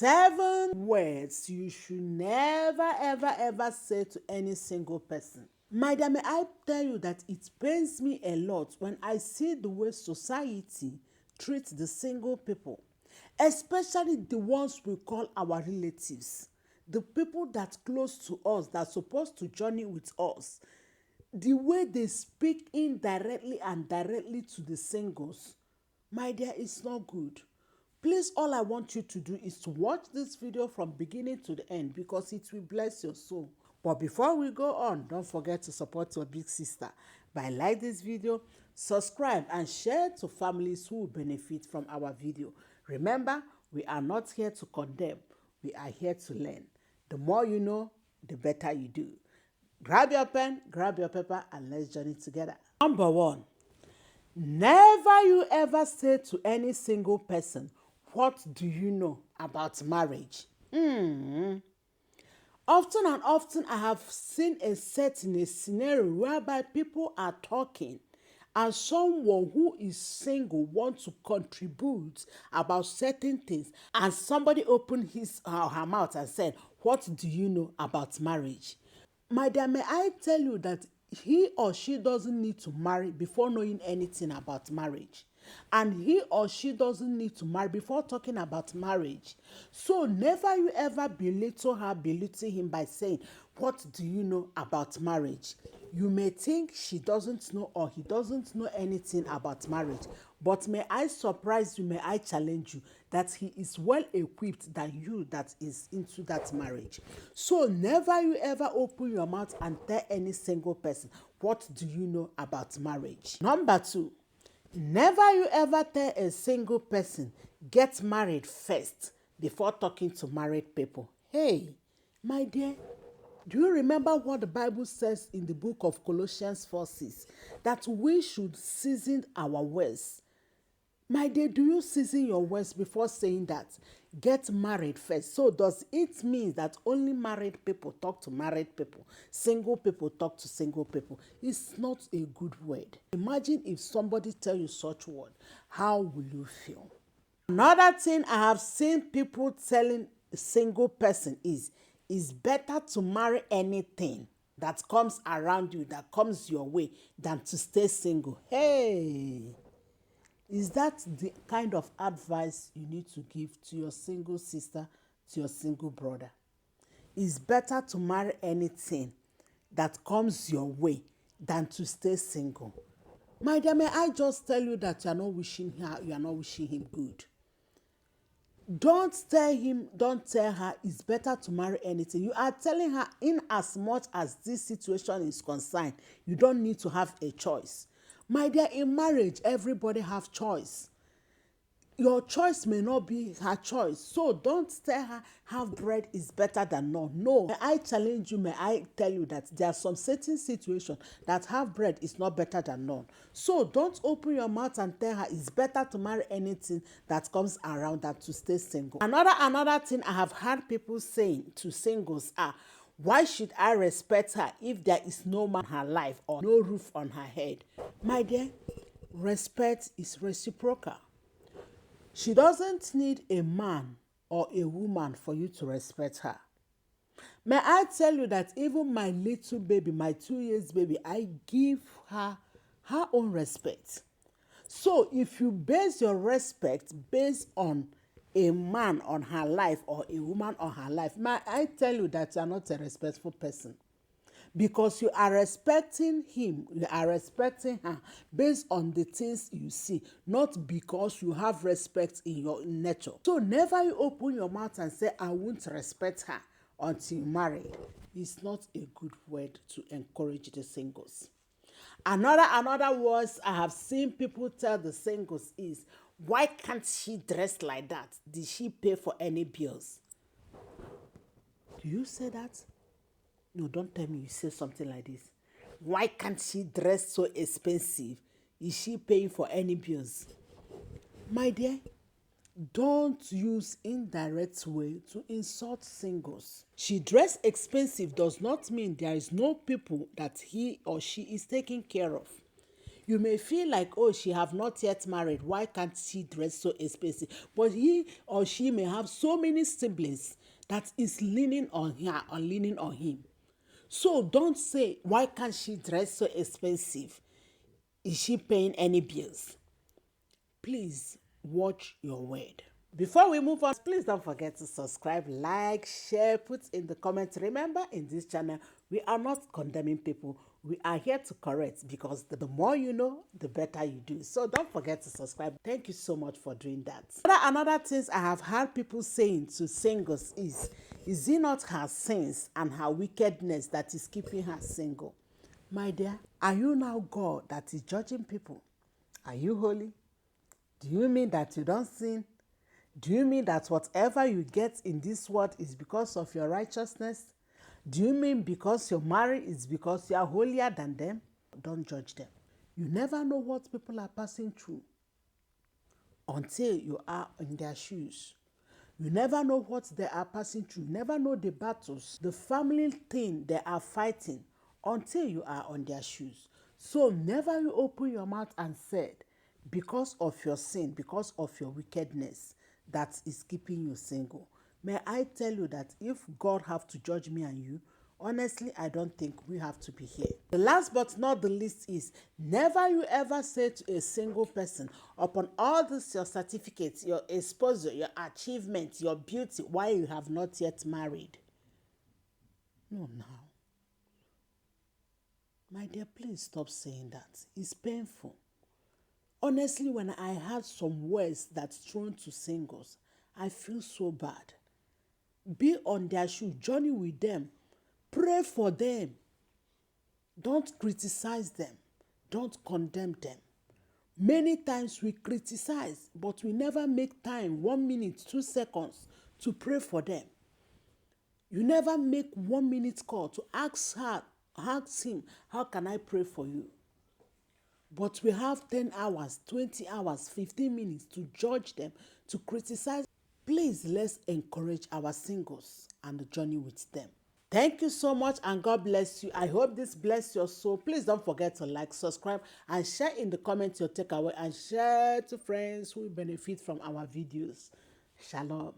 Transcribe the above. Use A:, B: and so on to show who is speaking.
A: 7 words you should never, ever, ever say to any single person. My dear, may I tell you that it pains me a lot when I see the way society treats the single people, especially the ones we call our relatives, the people that close to us, that's supposed to journey with us. The way they speak indirectly and directly to the singles, my dear, it's not good. Please, all I want you to do is to watch this video from beginning to the end because it will bless your soul. But before we go on, don't forget to support your big sister by like this video, subscribe and share to families who will benefit from our video. Remember, we are not here to condemn, we are here to learn. The more you know, the better you do. Grab your pen, grab your paper, and let's journey together. Number 1, never you ever say to any single person, what do you know about marriage? Often and often I have seen a scenario whereby people are talking and someone who is single wants to contribute about certain things and somebody opened his or her mouth and said, what do you know about marriage? My dear, may I tell you that he or she doesn't need to marry before knowing anything about marriage. And he or she doesn't need to marry before talking about marriage. So never you ever belittle her, belittle him by saying, what do you know about marriage? You may think she doesn't know or he doesn't know anything about marriage. But may I surprise you, may I challenge you that he is well equipped than you that is into that marriage. So never you ever open your mouth and tell any single person, what do you know about marriage? Number 2, never you ever tell a single person, get married first before talking to married people. Hey, my dear, do you remember what the Bible says in the book of Colossians 4:6? That we should season our words. My dear, do you season your words before saying that? Get married first. So does it mean that only married people talk to married people, single people talk to single people? It's not a good word. Imagine if somebody tell you such word. How will you feel? Another thing I have seen people telling a single person is, it's better to marry anything that comes around you, that comes your way, than to stay single. Hey! Is that the kind of advice you need to give to your single sister, to your single brother? It's better to marry anything that comes your way than to stay single. My dear, may I just tell you that you are not wishing him good. Don't tell him, don't tell her it's better to marry anything. You are telling her, in as much as this situation is concerned, you don't need to have a choice. My dear, in marriage, everybody have choice. Your choice may not be her choice. So don't tell her half bread is better than none. No. May I challenge you, may I tell you that there are some certain situations that half bread is not better than none. So don't open your mouth and tell her it's better to marry anything that comes around than to stay single. Another thing I have heard people saying to singles are, why should I respect her if there is no man in her life or no roof on her head? My dear, respect is reciprocal. She doesn't need a man or a woman for you to respect her. May I tell you that even my little baby, my 2 years baby, I give her her own respect. So if you base your respect based on a man on her life or a woman on her life, may I tell you that you are not a respectful person. Because you are respecting him, you are respecting her based on the things you see, not because you have respect in your nature. So never you open your mouth and say, I won't respect her until married. It's not a good word to encourage the singles. Another words I have seen people tell the singles is, why can't she dress like that? Did she pay for any bills? Do you say that? No, don't tell me you say something like this. Why can't she dress so expensive? Is she paying for any bills? My dear, don't use indirect way to insult singles. She dress expensive does not mean there is no people that he or she is taking care of. You may feel like, oh, she have not yet married. Why can't she dress so expensive? But he or she may have so many siblings that is leaning on her or leaning on him. So don't say, why can't she dress so expensive? Is she paying any bills? Please watch your word. Before we move on, please don't forget to subscribe, like, share, put in the comments. Remember, in this channel, we are not condemning people. We are here to correct, because the more you know, the better you do. So don't forget to subscribe. Thank you so much for doing that. Another things I have heard people saying to singles is it not her sins and her wickedness that is keeping her single? My dear, are you now God that is judging people? Are you holy? Do you mean that you don't sin? Do you mean that whatever you get in this world is because of your righteousness? Do you mean because you're married is because you are holier than them? Don't judge them. You never know what people are passing through until you are in their shoes. You never know what they are passing through. You never know the battles, the family thing they are fighting until you are on their shoes. So never you open your mouth and said, because of your sin, because of your wickedness, that is keeping you single. May I tell you that if God have to judge me and you, honestly, I don't think we have to be here. The last but not the least is, never you ever say to a single person, upon all this, your certificates, your exposure, your achievements, your beauty, why you have not yet married. No, now. My dear, please stop saying that. It's painful. Honestly, when I had some words that's thrown to singles, I feel so bad. Be on their shoe, journey with them, pray for them. Don't criticize them. Don't condemn them. Many times we criticize, but we never make time, 1 minute, 2 seconds, to pray for them. You never make 1 minute call to ask him, how can I pray for you? But we have 10 hours, 20 hours, 15 minutes to judge them, to criticize. Please, let's encourage our singles and journey with them. Thank you so much, and God bless you. I hope this bless your soul. Please don't forget to like, subscribe, and share in the comments your takeaway, and share to friends who benefit from our videos. Shalom.